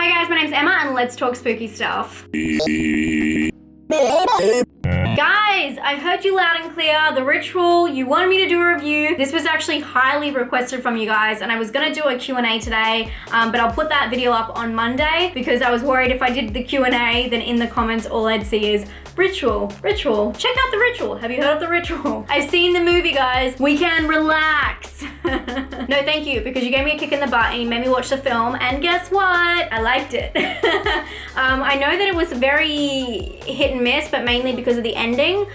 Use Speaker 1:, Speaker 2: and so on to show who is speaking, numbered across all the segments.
Speaker 1: Hey guys, my name's Emma and let's talk spooky stuff. Guys, I heard you loud and clear. The Ritual, you wanted me to do a review. This was actually highly requested from you guys and I was gonna do a Q&A today, but I'll put that video up on Monday because I was worried if I did the Q&A, then in the comments all I'd see is Ritual. Check out The Ritual. Have you heard of The Ritual? I've seen the movie, guys. We can relax. No, thank you, because you gave me a kick in the butt and you made me watch the film, and guess what? I liked it. I know that it was very hit and miss, but mainly because of the ending.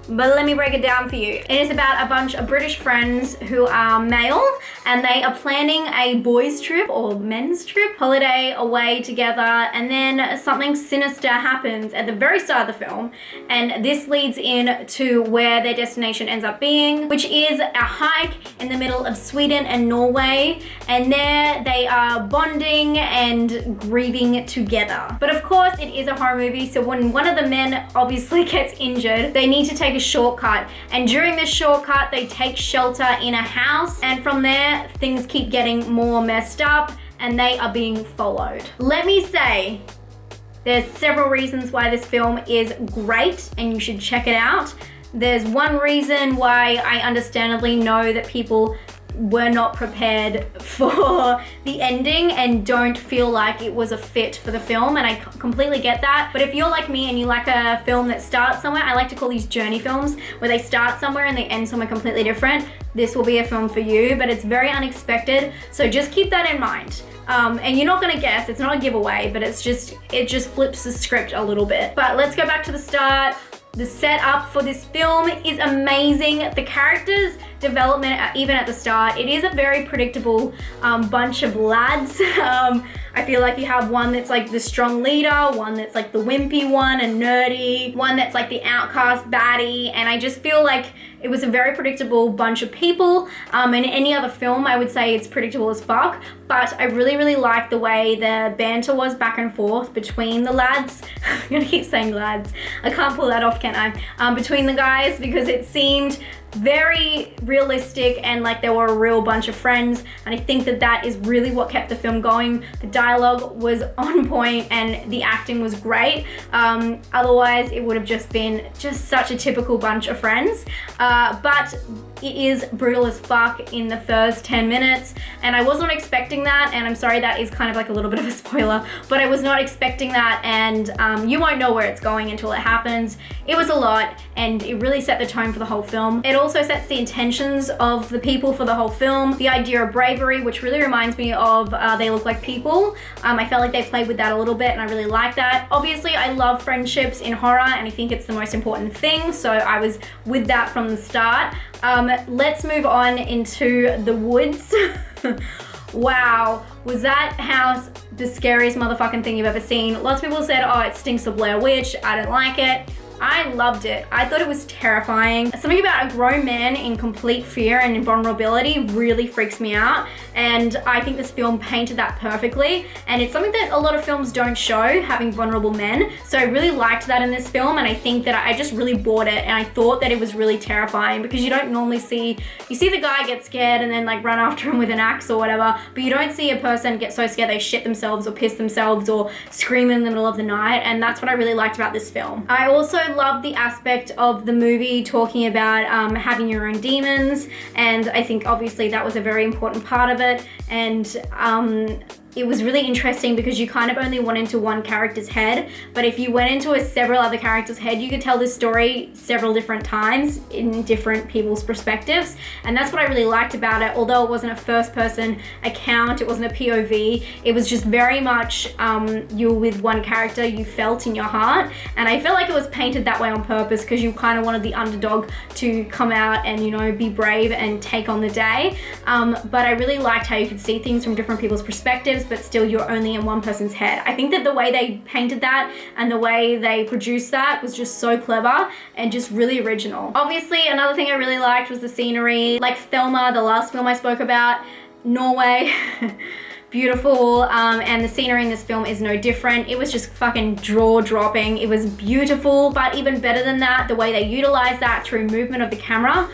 Speaker 1: But let me break it down for you. It is about a bunch of British friends who are male and they are planning a boys trip or men's trip holiday away together, and then something sinister happens at the very start of the film, and this leads in to where their destination ends up being, which is a hike in the middle of Sweden and Norway, and there they are bonding and grieving together. But of course it is a horror movie, so when one of the men obviously gets injured, they need to take a shortcut, and during this shortcut they take shelter in a house, and from there things keep getting more messed up and they are being followed. Let me say, there's several reasons why this film is great and you should check it out. There's one reason why I understandably know that people were not prepared for the ending and don't feel like it was a fit for the film, and I completely get that. But if you're like me and you like a film that starts somewhere, I like to call these journey films, where they start somewhere and they end somewhere completely different. This will be a film for you, but it's very unexpected, so just keep that in mind. And you're not gonna guess, it's not a giveaway, but it just flips the script a little bit. But let's go back to the start. The setup for this film is amazing. The characters' development, even at the start, it is a very predictable bunch of lads. I feel like you have one that's like the strong leader, one that's like the wimpy one and nerdy, one that's like the outcast baddie, and I just feel like it was a very predictable bunch of people. In any other film, I would say it's predictable as fuck, but I really like the way the banter was back and forth between the lads. I'm gonna keep saying lads. I can't pull that off, can I? Between the guys, because it seemed very realistic and like they were a real bunch of friends, and I think that that is really what kept the film going. The dialogue was on point and the acting was great. Otherwise it would have just been such a typical bunch of friends, but it is brutal as fuck in the first 10 minutes, and I was not expecting that, and I'm sorry that is kind of like a little bit of a spoiler, but I was not expecting that, and you won't know where it's going until it happens. It was a lot, and it really set the tone for the whole film. It also sets the intentions of the people for the whole film. The idea of bravery, which really reminds me of They Look Like People. I felt like they played with that a little bit and I really like that. Obviously, I love friendships in horror and I think it's the most important thing, so I was with that from the start. Let's move on into the woods. Wow, was that house the scariest motherfucking thing you've ever seen? Lots of people said, oh, it stinks of Blair Witch. I don't like it. I loved it. I thought it was terrifying. Something about a grown man in complete fear and invulnerability really freaks me out, and I think this film painted that perfectly, and it's something that a lot of films don't show, having vulnerable men. So I really liked that in this film, and I think that I just really bought it, and I thought that it was really terrifying because you don't normally see, you see the guy get scared and then like run after him with an axe or whatever, but you don't see a person get so scared they shit themselves or piss themselves or scream in the middle of the night, and that's what I really liked about this film. I also love the aspect of the movie talking about having your own demons, and I think obviously that was a very important part of it, and it was really interesting because you kind of only went into one character's head, but if you went into several other characters' head, you could tell this story several different times in different people's perspectives, and that's what I really liked about it. Although it wasn't a first-person account, it wasn't a POV, it was just very much you were with one character you felt in your heart, and I felt like it was painted that way on purpose because you kind of wanted the underdog to come out and, you know, be brave and take on the day, but I really liked how you could see things from different people's perspectives, but still you're only in one person's head. I think that the way they painted that and the way they produced that was just so clever and just really original. Obviously, another thing I really liked was the scenery. Like Thelma, the last film I spoke about, Norway. beautiful, and the scenery in this film is no different. It was just fucking jaw-dropping. It was beautiful, but even better than that, the way they utilize that through movement of the camera.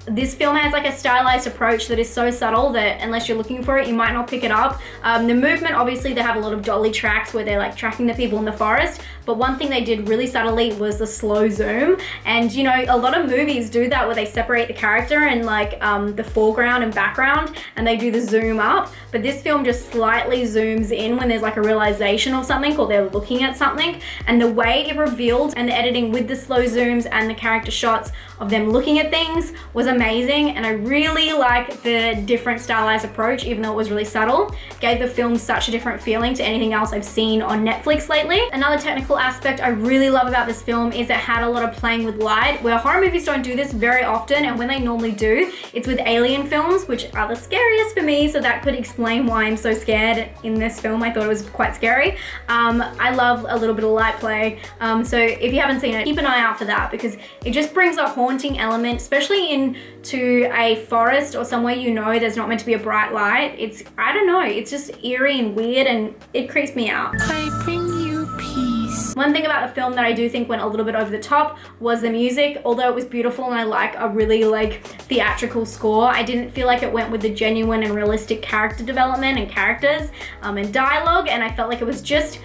Speaker 1: This film has like a stylized approach that is so subtle that unless you're looking for it, you might not pick it up. The movement, obviously they have a lot of dolly tracks where they're like tracking the people in the forest, but one thing they did really subtly was the slow zoom. And you know, a lot of movies do that where they separate the character and like the foreground and background, and they do the zoom up, but this film just slightly zooms in when there's like a realization or something, or they're looking at something, and the way it revealed and the editing with the slow zooms and the character shots of them looking at things was amazing. And I really like the different stylized approach, even though it was really subtle. Gave the film such a different feeling to anything else I've seen on Netflix lately. Another technical aspect I really love about this film is it had a lot of playing with light, where horror movies don't do this very often, and when they normally do, it's with alien films, which are the scariest for me, so that could explain why I'm so scared in this film. I thought it was quite scary. I love a little bit of light play, so if you haven't seen it, keep an eye out for that, because it just brings a haunting element, especially into a forest or somewhere you know there's not meant to be a bright light. It's, I don't know, it's just eerie and weird, and it creeps me out.
Speaker 2: I bring you peace.
Speaker 1: One thing about the film that I do think went a little bit over the top was the music. Although it was beautiful and I like a really like theatrical score, I didn't feel like it went with the genuine and realistic character development and characters and dialogue, and I felt like it was just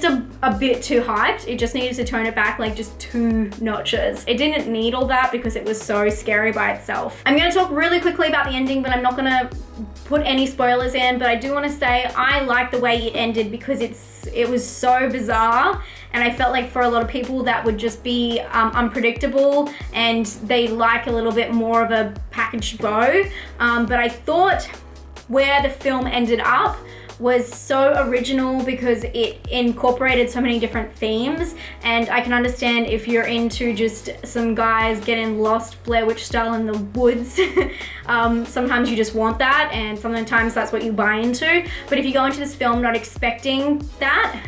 Speaker 1: a bit too hyped. It just needed to tone it back like just 2 notches. It didn't need all that because it was so scary by itself. I'm gonna talk really quickly about the ending, but I'm not gonna put any spoilers in, but I do want to say I like the way it ended because it was so bizarre, and I felt like for a lot of people that would just be unpredictable, and they like a little bit more of a packaged bow. But I thought where the film ended up was so original because it incorporated so many different themes, and I can understand if you're into just some guys getting lost Blair Witch style in the woods. Sometimes you just want that, and sometimes that's what you buy into. But if you go into this film not expecting that,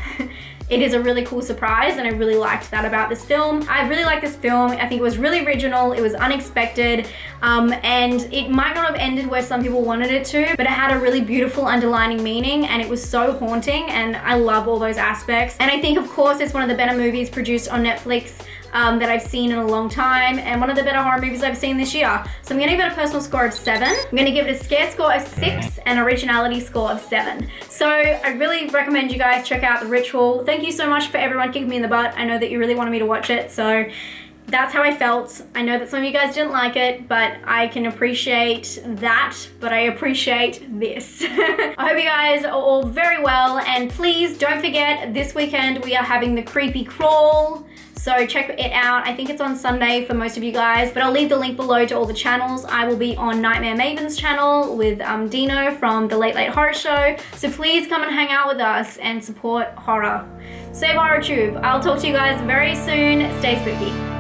Speaker 1: it is a really cool surprise, and I really liked that about this film. I really like this film. I think it was really original, it was unexpected, and it might not have ended where some people wanted it to, but it had a really beautiful underlining meaning, and it was so haunting, and I love all those aspects. And I think, of course, it's one of the better movies produced on Netflix that I've seen in a long time, and one of the better horror movies I've seen this year. So I'm gonna give it a personal score of 7. I'm gonna give it a scare score of 6 and originality score of 7. So I really recommend you guys check out The Ritual. Thank you so much for everyone kicking me in the butt. I know that you really wanted me to watch it, so that's how I felt. I know that some of you guys didn't like it, but I can appreciate that, but I appreciate this. I hope you guys are all very well, and please don't forget, this weekend we are having the Creepy Crawl. So check it out. I think it's on Sunday for most of you guys, but I'll leave the link below to all the channels. I will be on Nightmare Maven's channel with Dino from The Late Late Horror Show. So please come and hang out with us and support horror. Save HorrorTube. I'll talk to you guys very soon. Stay spooky.